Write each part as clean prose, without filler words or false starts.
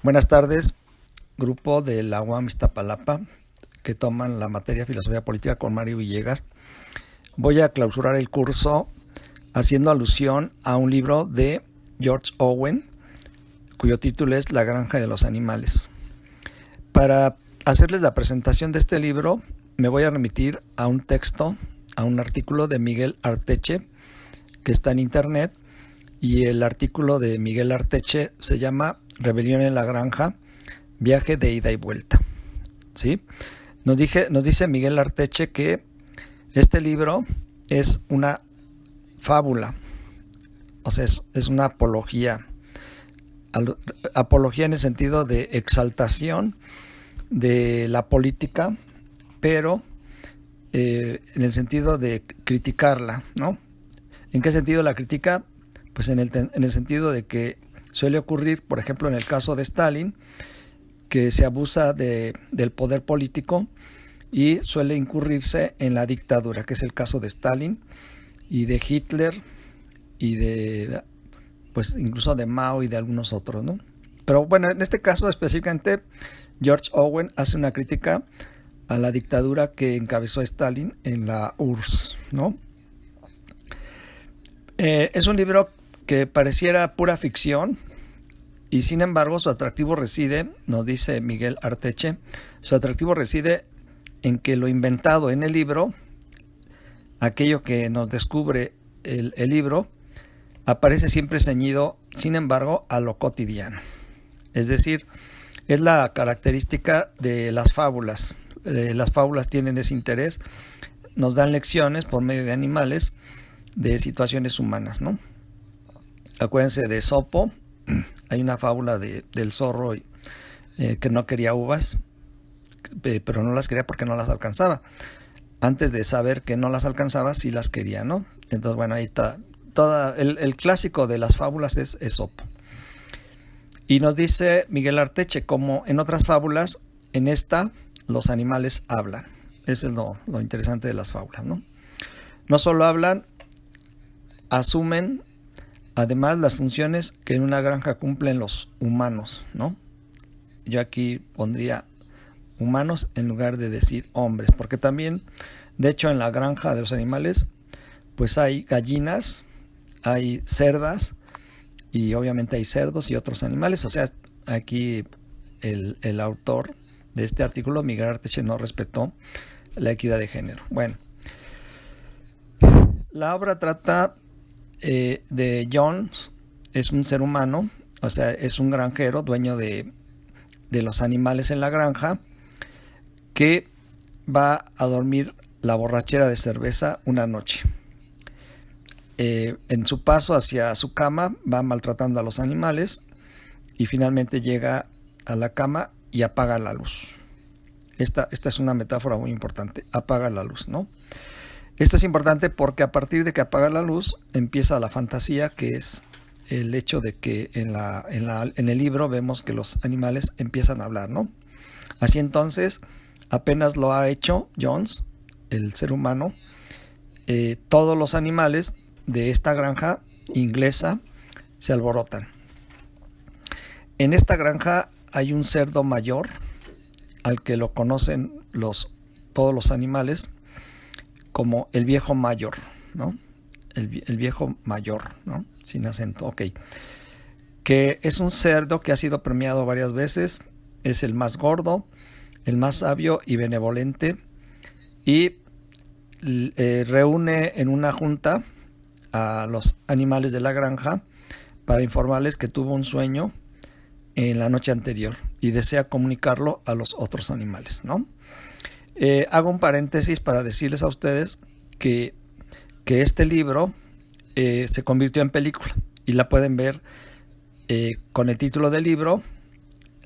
Buenas tardes, grupo de la UAM Iztapalapa, que toman la materia Filosofía Política con Mario Villegas. Voy a clausurar el curso haciendo alusión a un libro de George Orwell, cuyo título es La granja de los animales. Para hacerles la presentación de este libro, me voy a remitir a un texto, a un artículo de Miguel Arteche, que está en internet, y el artículo de Miguel Arteche se llama Rebelión en la granja, viaje de ida y vuelta. ¿Sí? Nos dice Miguel Arteche que este libro es una fábula, o sea, es una apología en el sentido de exaltación de la política, pero en el sentido de criticarla, ¿no? ¿En qué sentido la critica? Pues en el sentido de que suele ocurrir, por ejemplo, en el caso de Stalin, que se abusa del poder político y suele incurrirse en la dictadura, que es el caso de Stalin y de Hitler y de, pues incluso de Mao y de algunos otros, ¿no? Pero bueno, en este caso específicamente, George Orwell hace una crítica a la dictadura que encabezó Stalin en la URSS, ¿no? Es un libro que pareciera pura ficción y sin embargo su atractivo reside, nos dice Miguel Arteche, su atractivo reside en que lo inventado en el libro, aquello que nos descubre el libro, aparece siempre ceñido, sin embargo, a lo cotidiano. Es decir, es la característica de las fábulas. Las fábulas tienen ese interés, nos dan lecciones por medio de animales de situaciones humanas, ¿no? Acuérdense de Esopo, hay una fábula del zorro que no quería uvas, pero no las quería porque no las alcanzaba. Antes de saber que no las alcanzaba, sí las quería, ¿no? Entonces, bueno, ahí está. El clásico de las fábulas es Esopo. Y nos dice Miguel Arteche, como en otras fábulas, en esta los animales hablan. Eso es lo interesante de las fábulas, ¿no? No solo hablan, asumen además las funciones que en una granja cumplen los humanos, ¿no? Yo aquí pondría humanos en lugar de decir hombres, porque también, de hecho, en la granja de los animales, pues hay gallinas, hay cerdas y obviamente hay cerdos y otros animales. O sea, aquí el autor de este artículo, Miguel Arteche, no respetó la equidad de género. Bueno, la obra trata de Jones, es un ser humano, o sea, es un granjero, dueño de los animales en la granja, que va a dormir la borrachera de cerveza una noche. En su paso hacia su cama va maltratando a los animales y finalmente llega a la cama y apaga la luz. Esta es una metáfora muy importante, apaga la luz, ¿no? Esto es importante porque a partir de que apaga la luz empieza la fantasía, que es el hecho de que en el libro vemos que los animales empiezan a hablar, ¿no? Así entonces, apenas lo ha hecho Jones, el ser humano, todos los animales de esta granja inglesa se alborotan. En esta granja hay un cerdo mayor al que lo conocen todos los animales como el viejo mayor, ¿no? El viejo mayor, ¿no? Sin acento, ok. Que es un cerdo que ha sido premiado varias veces, es el más gordo, el más sabio y benevolente, y reúne en una junta a los animales de la granja para informarles que tuvo un sueño en la noche anterior y desea comunicarlo a los otros animales, ¿no? Hago un paréntesis para decirles a ustedes que este libro se convirtió en película y la pueden ver con el título del libro,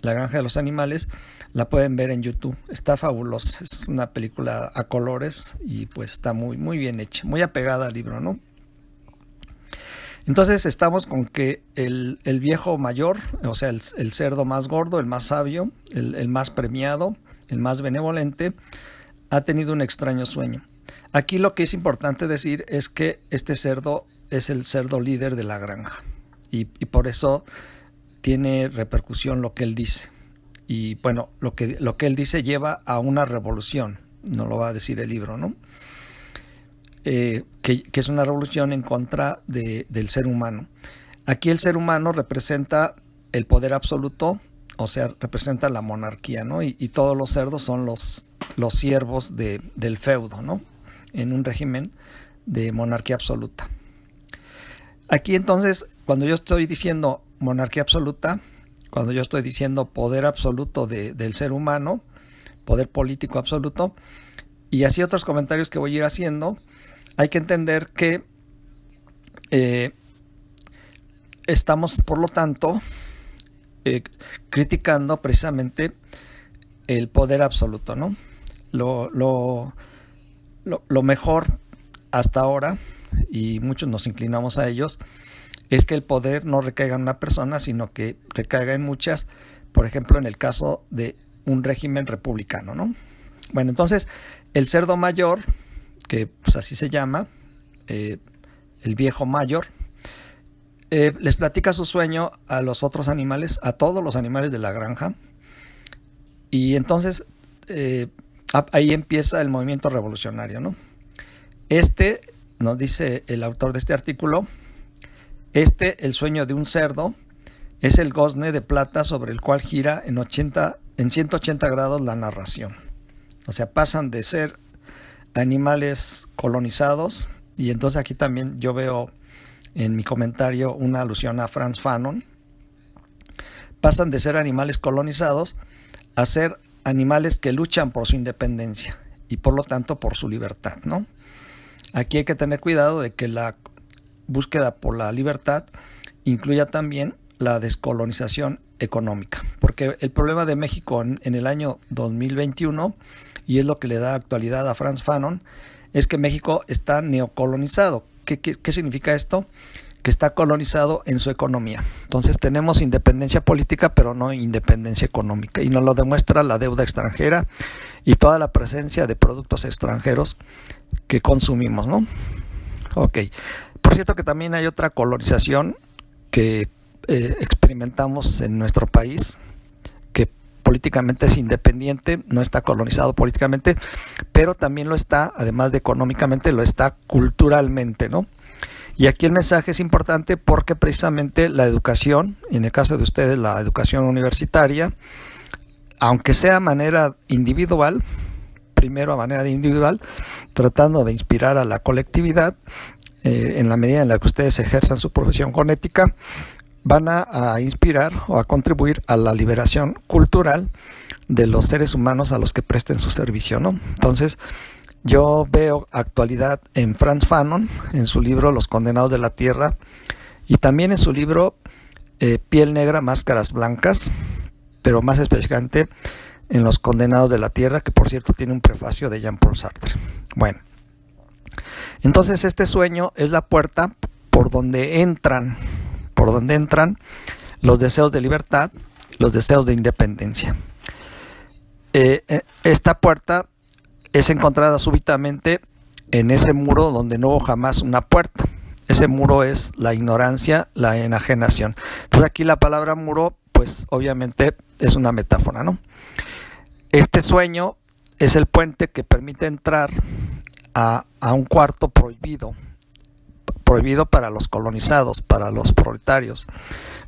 La granja de los animales, la pueden ver en YouTube. Está fabulosa, es una película a colores y pues está muy, muy bien hecha, muy apegada al libro, ¿no? Entonces estamos con que el viejo mayor, o sea, el cerdo más gordo, el más sabio, el más premiado, el más benevolente, ha tenido un extraño sueño. Aquí lo que es importante decir es que este cerdo es el cerdo líder de la granja y por eso tiene repercusión lo que él dice. Y bueno, lo que él dice lleva a una revolución, no lo va a decir el libro, ¿no? Que es una revolución en contra del ser humano. Aquí el ser humano representa el poder absoluto, o sea, representa la monarquía, ¿no? Y todos los cerdos son los siervos del feudo, ¿no? En un régimen de monarquía absoluta. Aquí entonces, cuando yo estoy diciendo monarquía absoluta, cuando yo estoy diciendo poder absoluto del ser humano, poder político absoluto, y así otros comentarios que voy a ir haciendo, hay que entender que estamos, por lo tanto, criticando precisamente el poder absoluto, ¿no? Lo mejor hasta ahora, y muchos nos inclinamos a ellos, es que el poder no recaiga en una persona, sino que recaiga en muchas, por ejemplo, en el caso de un régimen republicano, ¿no? Bueno, entonces, el cerdo mayor, que pues así se llama, el viejo mayor, les platica su sueño a los otros animales, a todos los animales de la granja, y entonces ahí empieza el movimiento revolucionario, ¿no? Nos dice el autor de este artículo, el sueño de un cerdo, es el gozne de plata sobre el cual gira en 180 grados la narración. O sea, pasan de ser animales colonizados, y entonces aquí también yo veo en mi comentario una alusión a Frantz Fanon. Pasan de ser animales colonizados a ser animales que luchan por su independencia y por lo tanto por su libertad, ¿no? Aquí hay que tener cuidado de que la búsqueda por la libertad incluya también la descolonización económica, porque el problema de México en el año 2021, y es lo que le da actualidad a Frantz Fanon, es que México está neocolonizado. ¿Qué significa esto? Que está colonizado en su economía. Entonces tenemos independencia política, pero no independencia económica, y nos lo demuestra la deuda extranjera y toda la presencia de productos extranjeros que consumimos, ¿no? Ok. Por cierto que también hay otra colonización que experimentamos en nuestro país, que políticamente es independiente, no está colonizado políticamente, pero también lo está, además de económicamente, lo está culturalmente, ¿no? Y aquí el mensaje es importante porque precisamente la educación, en el caso de ustedes la educación universitaria, aunque sea a manera individual, primero a manera individual, tratando de inspirar a la colectividad, en la medida en la que ustedes ejerzan su profesión con ética, van a inspirar o a contribuir a la liberación cultural de los seres humanos a los que presten su servicio, ¿no? Entonces, yo veo actualidad en Frantz Fanon, en su libro Los Condenados de la Tierra, y también en su libro Piel Negra, Máscaras Blancas, pero más específicamente en Los Condenados de la Tierra, que por cierto tiene un prefacio de Jean-Paul Sartre. Bueno, entonces este sueño es la puerta por donde entran los deseos de libertad, los deseos de independencia. Esta puerta es encontrada súbitamente en ese muro donde no hubo jamás una puerta. Ese muro es la ignorancia, la enajenación. Entonces aquí la palabra muro, pues obviamente es una metáfora, ¿no? Este sueño es el puente que permite entrar a un cuarto prohibido para los colonizados, para los proletarios,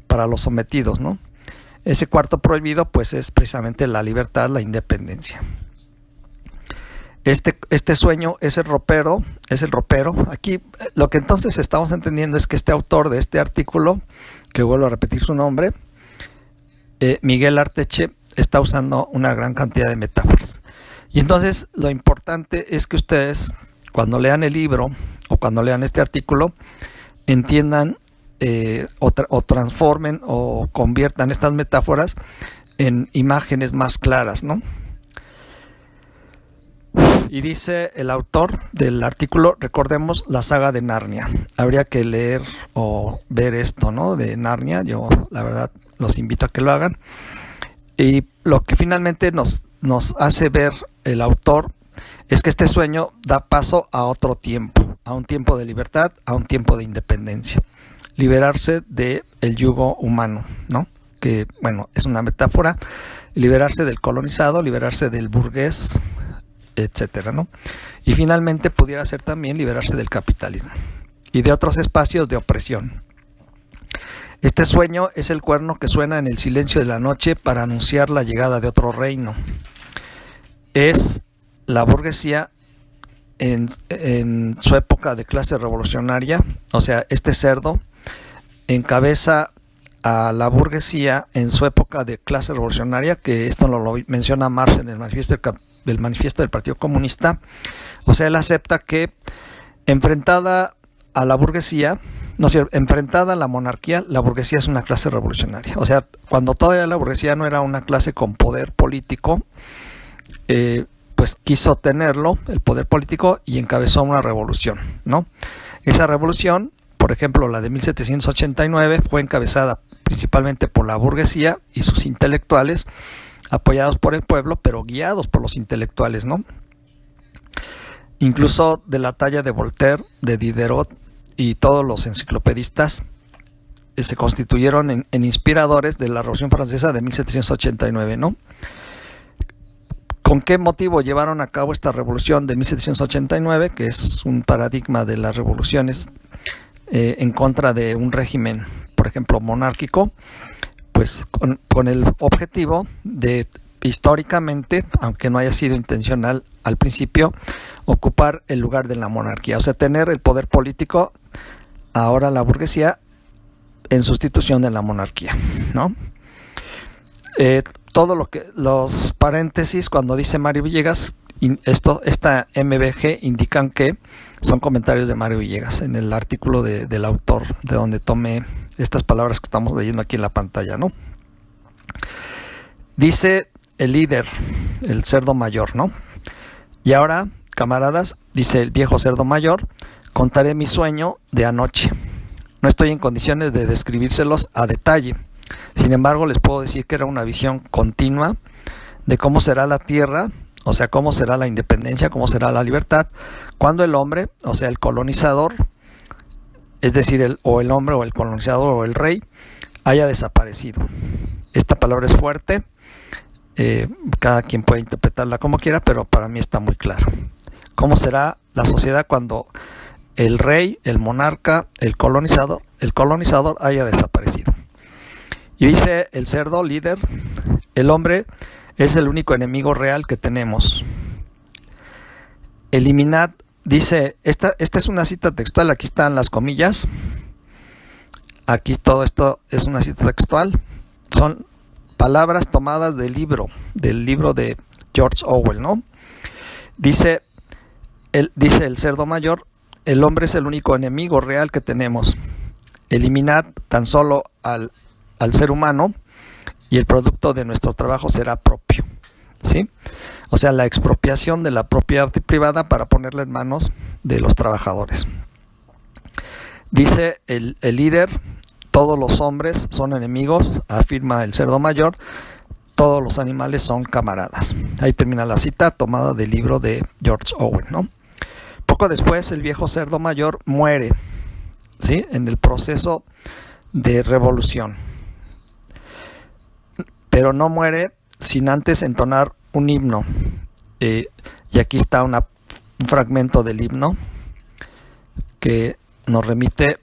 para los sometidos, ¿no? Ese cuarto prohibido pues es precisamente la libertad, la independencia. Este sueño es el ropero. Aquí lo que entonces estamos entendiendo es que este autor de este artículo, que vuelvo a repetir su nombre, Miguel Arteche, está usando una gran cantidad de metáforas. Y entonces lo importante es que ustedes, cuando lean el libro o cuando lean este artículo, entiendan o transformen o conviertan estas metáforas en imágenes más claras, ¿no? Y dice el autor del artículo, recordemos la saga de Narnia. Habría que leer o ver esto, ¿no? De Narnia. Yo, la verdad, los invito a que lo hagan. Y lo que finalmente nos hace ver el autor es que este sueño da paso a otro tiempo, a un tiempo de libertad, a un tiempo de independencia. Liberarse del yugo humano, ¿no? que, bueno, es una metáfora, liberarse del colonizado, liberarse del burgués, etcétera, ¿no? Y finalmente pudiera ser también liberarse del capitalismo y de otros espacios de opresión. Este sueño es el cuerno que suena en el silencio de la noche para anunciar la llegada de otro reino. Es la burguesía en su época de clase revolucionaria, o sea, este cerdo encabeza a la burguesía en su época de clase revolucionaria, que esto lo menciona Marx en el manifiesto del Partido Comunista. O sea, él acepta que enfrentada a la burguesía, enfrentada a la monarquía, la burguesía es una clase revolucionaria. O sea, cuando todavía la burguesía no era una clase con poder político, pues quiso tenerlo, el poder político, y encabezó una revolución, ¿no? Esa revolución, por ejemplo, la de 1789, fue encabezada principalmente por la burguesía y sus intelectuales, apoyados por el pueblo, pero guiados por los intelectuales, ¿no? Incluso de la talla de Voltaire, de Diderot y todos los enciclopedistas se constituyeron en inspiradores de la Revolución Francesa de 1789, ¿no? ¿Con qué motivo llevaron a cabo esta revolución de 1789, que es un paradigma de las revoluciones en contra de un régimen, por ejemplo, monárquico? Pues con el objetivo de, históricamente, aunque no haya sido intencional al principio, ocupar el lugar de la monarquía, o sea, tener el poder político, ahora la burguesía, en sustitución de la monarquía, ¿no? Todo lo que los paréntesis cuando dice Mario Villegas, esta MBG indican que son comentarios de Mario Villegas en el artículo del autor, de donde tomé estas palabras que estamos leyendo aquí en la pantalla, ¿no? Dice el líder, el cerdo mayor, ¿no? Y ahora, camaradas, dice el viejo cerdo mayor, contaré mi sueño de anoche. No estoy en condiciones de describírselos a detalle. Sin embargo, les puedo decir que era una visión continua de cómo será la tierra, o sea, cómo será la independencia, cómo será la libertad, cuando el hombre, o sea, el colonizador, es decir, el hombre o el colonizador o el rey, haya desaparecido. Esta palabra es fuerte, cada quien puede interpretarla como quiera, pero para mí está muy claro. ¿Cómo será la sociedad cuando el rey, el monarca, el colonizador haya desaparecido? Y dice el cerdo líder, el hombre es el único enemigo real que tenemos. Eliminad, dice, esta es una cita textual, aquí están las comillas, aquí todo esto es una cita textual, son palabras tomadas del libro de George Orwell, ¿no? Dice el cerdo mayor, el hombre es el único enemigo real que tenemos. Eliminad tan solo al ser humano y el producto de nuestro trabajo será propio, ¿sí? O sea, la expropiación de la propiedad privada para ponerla en manos de los trabajadores. Dice el líder, todos los hombres son enemigos, afirma el cerdo mayor, todos los animales son camaradas. Ahí termina la cita tomada del libro de George Orwell, ¿no? Poco después el viejo cerdo mayor muere, ¿sí? En el proceso de revolución. Pero no muere sin antes entonar un himno. Y aquí está un fragmento del himno que nos remite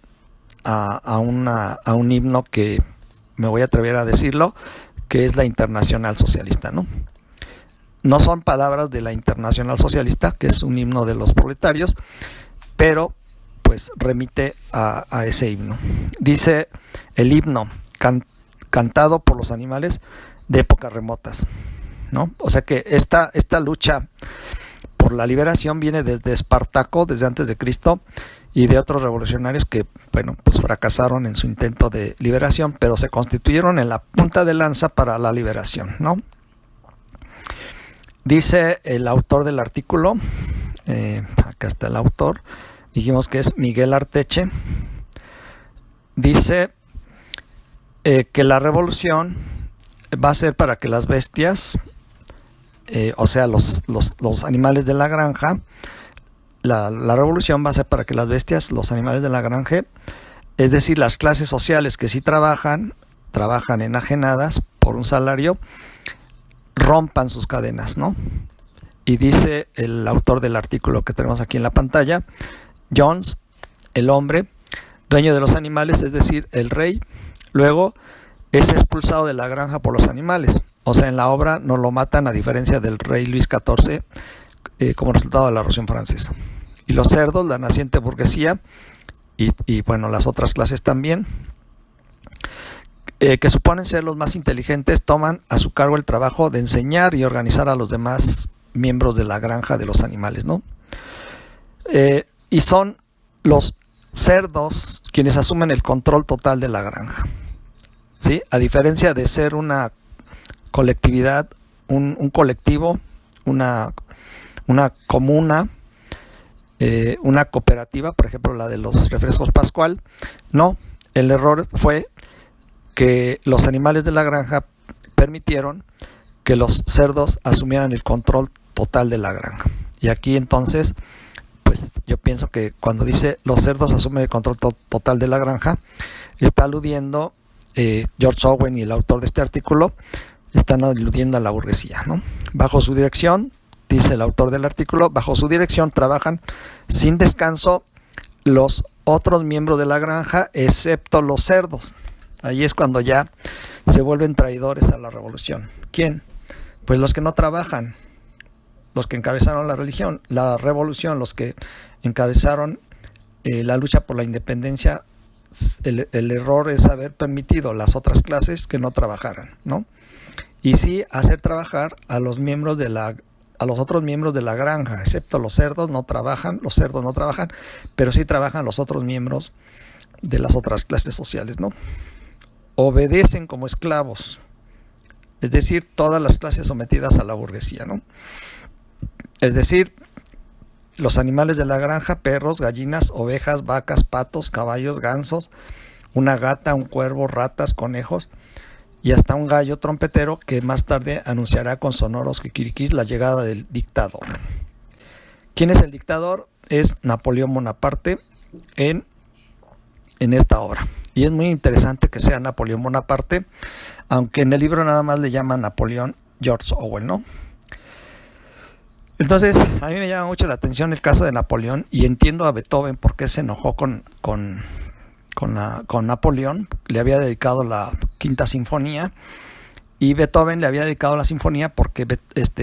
a un himno que me voy a atrever a decirlo, que es la Internacional Socialista, ¿no? No son palabras de la Internacional Socialista, que es un himno de los proletarios, pero pues remite a ese himno. Dice el himno, cantado por los animales de épocas remotas, ¿no? O sea que esta lucha por la liberación viene desde Espartaco, desde antes de Cristo, y de otros revolucionarios que, bueno, pues fracasaron en su intento de liberación, pero se constituyeron en la punta de lanza para la liberación, ¿no? Dice el autor del artículo, acá está el autor, dijimos que es Miguel Arteche, dice que la revolución va a ser para que las bestias, o sea, los animales de la granja, la revolución va a ser para que las bestias, los animales de la granja, es decir, las clases sociales que sí trabajan, trabajan enajenadas por un salario, rompan sus cadenas, ¿no? Y dice el autor del artículo que tenemos aquí en la pantalla, Jones, el hombre, dueño de los animales, es decir, el rey, luego es expulsado de la granja por los animales. O sea, en la obra no lo matan, a diferencia del rey Luis XIV, como resultado de la Revolución Francesa. Y los cerdos, la naciente burguesía, y bueno, las otras clases también, que suponen ser los más inteligentes, toman a su cargo el trabajo de enseñar y organizar a los demás miembros de la granja de los animales, ¿no? Y son los cerdos quienes asumen el control total de la granja, ¿sí? A diferencia de ser una colectividad, un colectivo, una comuna, una cooperativa, por ejemplo la de los refrescos Pascual, no, el error fue que los animales de la granja permitieron que los cerdos asumieran el control total de la granja. Y aquí entonces, pues yo pienso que cuando dice los cerdos asumen el control total de la granja, está aludiendo George Owen y el autor de este artículo, están aludiendo a la burguesía, ¿no? Bajo su dirección, dice el autor del artículo, bajo su dirección trabajan sin descanso los otros miembros de la granja, excepto los cerdos. Ahí es cuando ya se vuelven traidores a la revolución. ¿Quién? Pues los que no trabajan, los que encabezaron la revolución, los que encabezaron la lucha por la independencia. El error es haber permitido las otras clases que no trabajaran, ¿no? Y sí hacer trabajar a los otros miembros de la granja, excepto los cerdos no trabajan, pero sí trabajan los otros miembros de las otras clases sociales, ¿no? Obedecen como esclavos, es decir, todas las clases sometidas a la burguesía, ¿no? Es decir, los animales de la granja, perros, gallinas, ovejas, vacas, patos, caballos, gansos, una gata, un cuervo, ratas, conejos y hasta un gallo trompetero que más tarde anunciará con sonoros kikirikis la llegada del dictador. ¿Quién es el dictador? Es Napoleón Bonaparte en esta obra. Y es muy interesante que sea Napoleón Bonaparte, aunque en el libro nada más le llaman Napoleón George Orwell, ¿no? Entonces, a mí me llama mucho la atención el caso de Napoleón y entiendo a Beethoven por qué se enojó con Napoleón. Le había dedicado la Quinta Sinfonía y Beethoven le había dedicado la sinfonía porque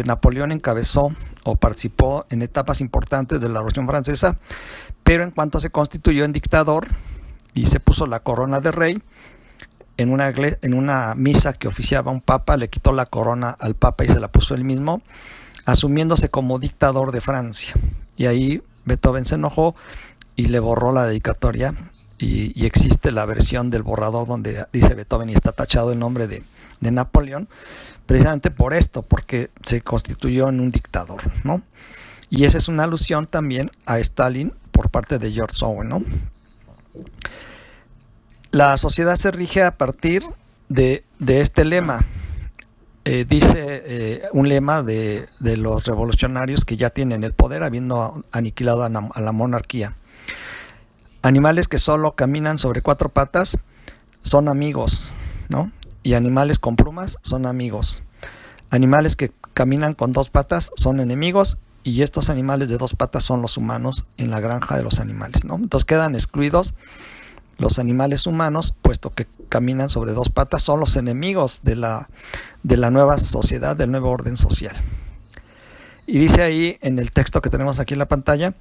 Napoleón encabezó o participó en etapas importantes de la Revolución Francesa, pero en cuanto se constituyó en dictador y se puso la corona de rey, en una misa que oficiaba un papa, le quitó la corona al papa y se la puso él mismo, asumiéndose como dictador de Francia. Y ahí Beethoven se enojó y le borró la dedicatoria y existe la versión del borrador donde dice Beethoven y está tachado el nombre de Napoleón, precisamente por esto, porque se constituyó en un dictador, ¿no? Y esa es una alusión también a Stalin por parte de George Orwell, ¿no? La sociedad se rige a partir de este lema. Dice un lema de los revolucionarios que ya tienen el poder, habiendo aniquilado a la monarquía. Animales que solo caminan sobre 4 patas son amigos, ¿no? Y animales con plumas son amigos. Animales que caminan con 2 patas son enemigos, y estos animales de 2 patas son los humanos en la granja de los animales, ¿no? Entonces quedan excluidos los animales humanos, puesto que caminan sobre 2 patas, son los enemigos de la nueva sociedad, del nuevo orden social. Y dice ahí en el texto que tenemos aquí en la pantalla,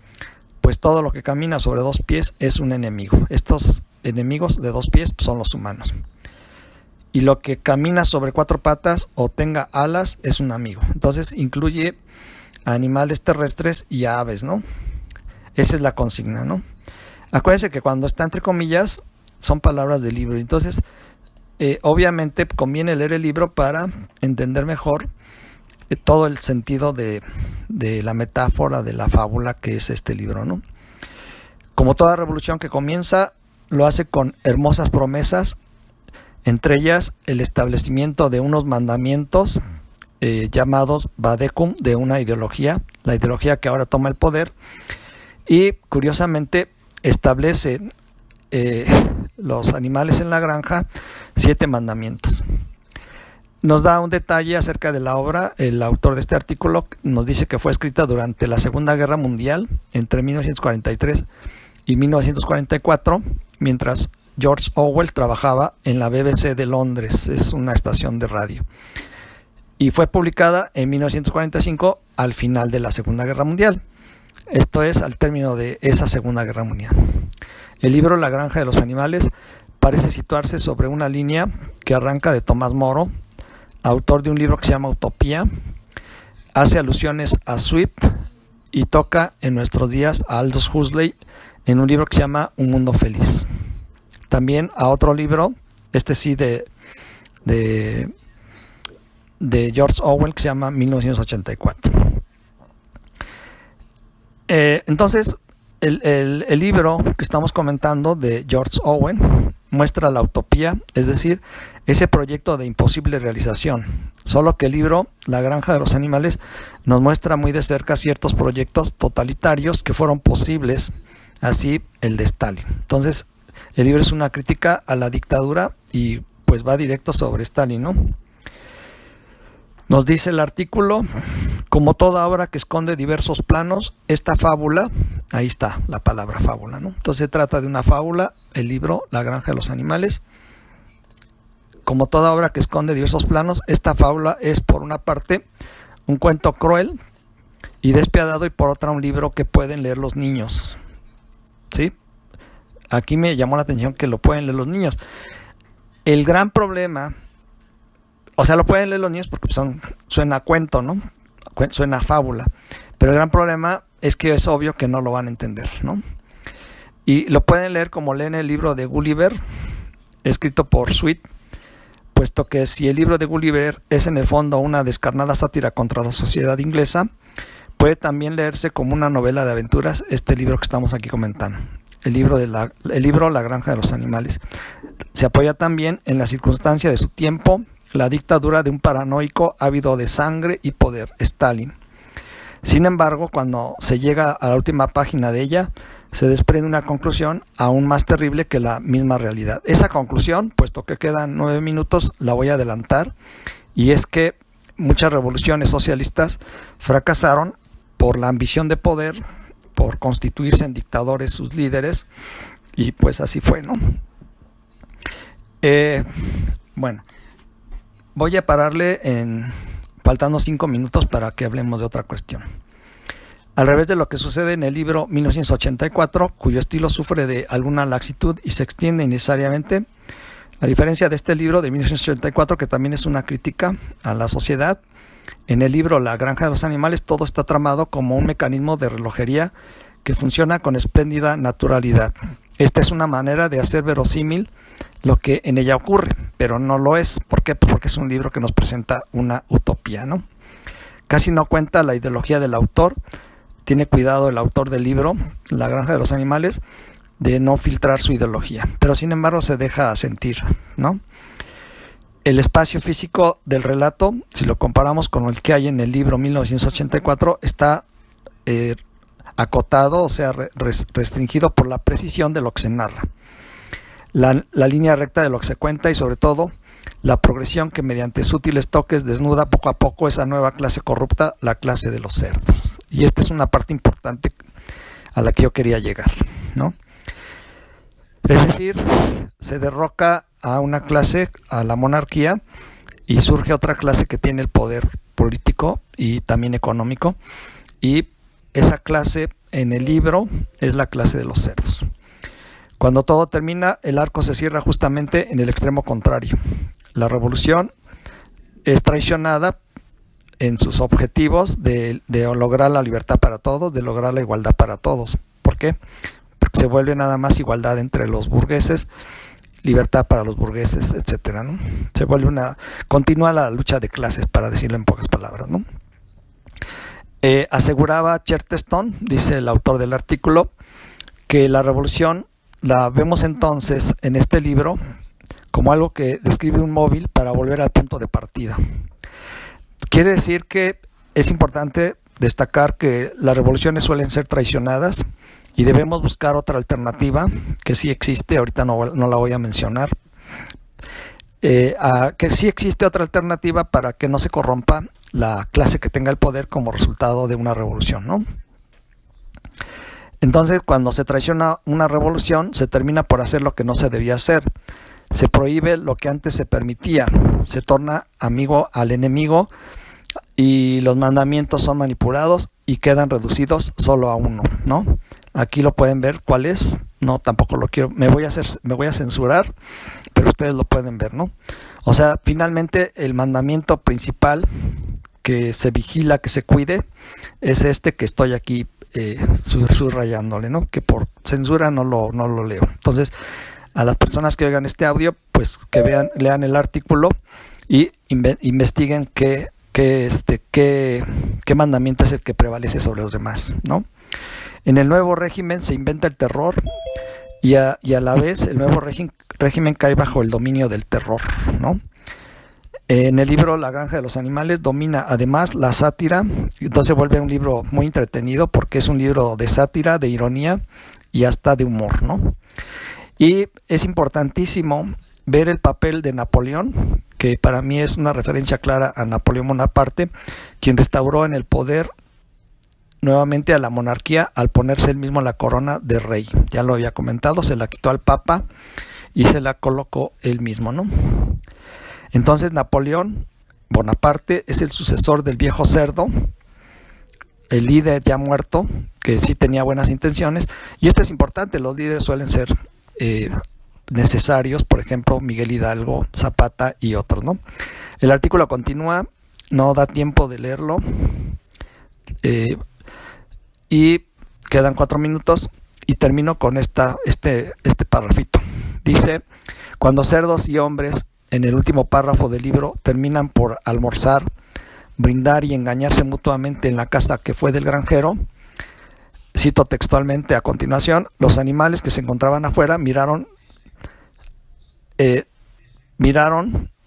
pues todo lo que camina sobre 2 pies es un enemigo. Estos enemigos de 2 pies son los humanos. Y lo que camina sobre 4 patas o tenga alas es un amigo. Entonces incluye a animales terrestres y a aves, ¿no? Esa es la consigna, ¿no? Acuérdense que cuando está entre comillas son palabras del libro. Entonces, obviamente conviene leer el libro para entender mejor todo el sentido de la metáfora, de la fábula que es este libro, ¿no? Como toda revolución que comienza, lo hace con hermosas promesas, entre ellas el establecimiento de unos mandamientos llamados vadecum, de una ideología, la ideología que ahora toma el poder, y curiosamente establece los animales en la granja, 7 mandamientos. Nos da un detalle acerca de la obra. El autor de este artículo nos dice que fue escrita durante la Segunda Guerra Mundial, entre 1943 y 1944, mientras George Orwell trabajaba en la BBC de Londres, es una estación de radio. Y fue publicada en 1945 al final de la Segunda Guerra Mundial. Esto es, al término de esa Segunda Guerra Mundial. El libro La granja de los animales parece situarse sobre una línea que arranca de Tomás Moro, autor de un libro que se llama Utopía, hace alusiones a Swift y toca en nuestros días a Aldous Huxley en un libro que se llama Un Mundo Feliz. También a otro libro, este sí de George Orwell, que se llama 1984. Entonces, el libro que estamos comentando de George Orwell muestra la utopía, es decir, ese proyecto de imposible realización. Solo que el libro La granja de los animales nos muestra muy de cerca ciertos proyectos totalitarios que fueron posibles, así el de Stalin. Entonces, el libro es una crítica a la dictadura y pues va directo sobre Stalin, ¿no? Nos dice el artículo: como toda obra que esconde diversos planos, esta fábula, ahí está la palabra fábula, ¿no? Entonces se trata de una fábula, el libro La granja de los animales. Como toda obra que esconde diversos planos, esta fábula es por una parte un cuento cruel y despiadado y por otra un libro que pueden leer los niños, ¿sí? Aquí me llamó la atención que lo pueden leer los niños. El gran problema, o sea, lo pueden leer los niños porque suena a cuento, ¿no? Suena a fábula. Pero el gran problema es que es obvio que no lo van a entender, ¿no? Y lo pueden leer como leen el libro de Gulliver, escrito por Swift, puesto que si el libro de Gulliver es en el fondo una descarnada sátira contra la sociedad inglesa, puede también leerse como una novela de aventuras este libro que estamos aquí comentando. El libro La granja de los animales. Se apoya también en la circunstancia de su tiempo, la dictadura de un paranoico ávido de sangre y poder, Stalin. Sin embargo, cuando se llega a la última página de ella, se desprende una conclusión aún más terrible que la misma realidad. Esa conclusión, puesto que quedan 9 minutos, la voy a adelantar, y es que muchas revoluciones socialistas fracasaron por la ambición de poder, por constituirse en dictadores sus líderes, y pues así fue, ¿no? Bueno, voy a pararle faltando 5 minutos para que hablemos de otra cuestión. Al revés de lo que sucede en el libro 1984, cuyo estilo sufre de alguna laxitud y se extiende innecesariamente, a diferencia de este libro de 1984, que también es una crítica a la sociedad, en el libro La granja de los animales todo está tramado como un mecanismo de relojería que funciona con espléndida naturalidad. Esta es una manera de hacer verosímil lo que en ella ocurre, pero no lo es. ¿Por qué? Pues porque es un libro que nos presenta una utopía, ¿no? Casi no cuenta la ideología del autor. Tiene cuidado el autor del libro, La granja de los animales, de no filtrar su ideología, pero sin embargo se deja sentir, ¿no? El espacio físico del relato, si lo comparamos con el que hay en el libro 1984, está acotado, o sea, restringido por la precisión de lo que se narra. La línea recta de lo que se cuenta y sobre todo la progresión que mediante sutiles toques desnuda poco a poco esa nueva clase corrupta, la clase de los cerdos. Y esta es una parte importante a la que yo quería llegar, ¿no? Es decir, se derroca a una clase, a la monarquía, y surge otra clase que tiene el poder político y también económico, y esa clase en el libro es la clase de los cerdos. Cuando todo termina, el arco se cierra justamente en el extremo contrario. La revolución es traicionada en sus objetivos de lograr la libertad para todos, de lograr la igualdad para todos. ¿Por qué? Porque se vuelve nada más igualdad entre los burgueses, libertad para los burgueses, etcétera, ¿no? Se vuelve continúa la lucha de clases, para decirlo en pocas palabras, ¿no? Aseguraba Chesterton, dice el autor del artículo, que la revolución la vemos entonces en este libro como algo que describe un móvil para volver al punto de partida. Quiere decir que es importante destacar que las revoluciones suelen ser traicionadas y debemos buscar otra alternativa que sí existe, ahorita no la voy a mencionar, que sí existe otra alternativa para que no se corrompa la clase que tenga el poder como resultado de una revolución, ¿no? Entonces, cuando se traiciona una revolución, se termina por hacer lo que no se debía hacer. Se prohíbe lo que antes se permitía. Se torna amigo al enemigo y los mandamientos son manipulados y quedan reducidos solo a uno, ¿no? Aquí lo pueden ver cuál es. No, tampoco lo quiero. Me voy a censurar, pero ustedes lo pueden ver, ¿no? O sea, finalmente el mandamiento principal que se vigila, que se cuide, es este que estoy aquí subrayándole, ¿no? Que por censura no lo leo. Entonces, a las personas que oigan este audio, pues que lean el artículo y investiguen qué mandamiento es el que prevalece sobre los demás, ¿no? En el nuevo régimen se inventa el terror y a la vez el nuevo régimen cae bajo el dominio del terror, ¿no? En el libro La Granja de los Animales domina además la sátira, entonces vuelve un libro muy entretenido porque es un libro de sátira, de ironía y hasta de humor, ¿no? Y es importantísimo ver el papel de Napoleón, que para mí es una referencia clara a Napoleón Bonaparte, quien restauró en el poder nuevamente a la monarquía al ponerse él mismo la corona de rey. Ya lo había comentado, se la quitó al Papa y se la colocó él mismo, ¿no? Entonces Napoleón Bonaparte es el sucesor del viejo cerdo, el líder ya muerto, que sí tenía buenas intenciones, y esto es importante, los líderes suelen ser necesarios, por ejemplo Miguel Hidalgo, Zapata y otros, ¿no? El artículo continúa, no da tiempo de leerlo, y quedan 4 minutos y termino con este párrafito. Dice: cuando cerdos y hombres, en el último párrafo del libro, terminan por almorzar, brindar y engañarse mutuamente en la casa que fue del granjero, cito textualmente a continuación, los animales que se encontraban afuera miraron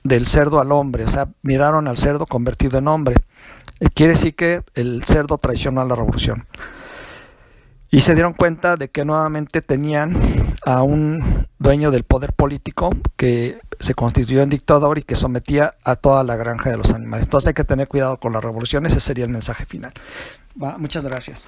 del cerdo al hombre, o sea, miraron al cerdo convertido en hombre. Quiere decir que el cerdo traicionó a la revolución. Y se dieron cuenta de que nuevamente tenían a un dueño del poder político que se constituyó en dictador y que sometía a toda la granja de los animales. Entonces hay que tener cuidado con la revolución, ese sería el mensaje final. Muchas gracias.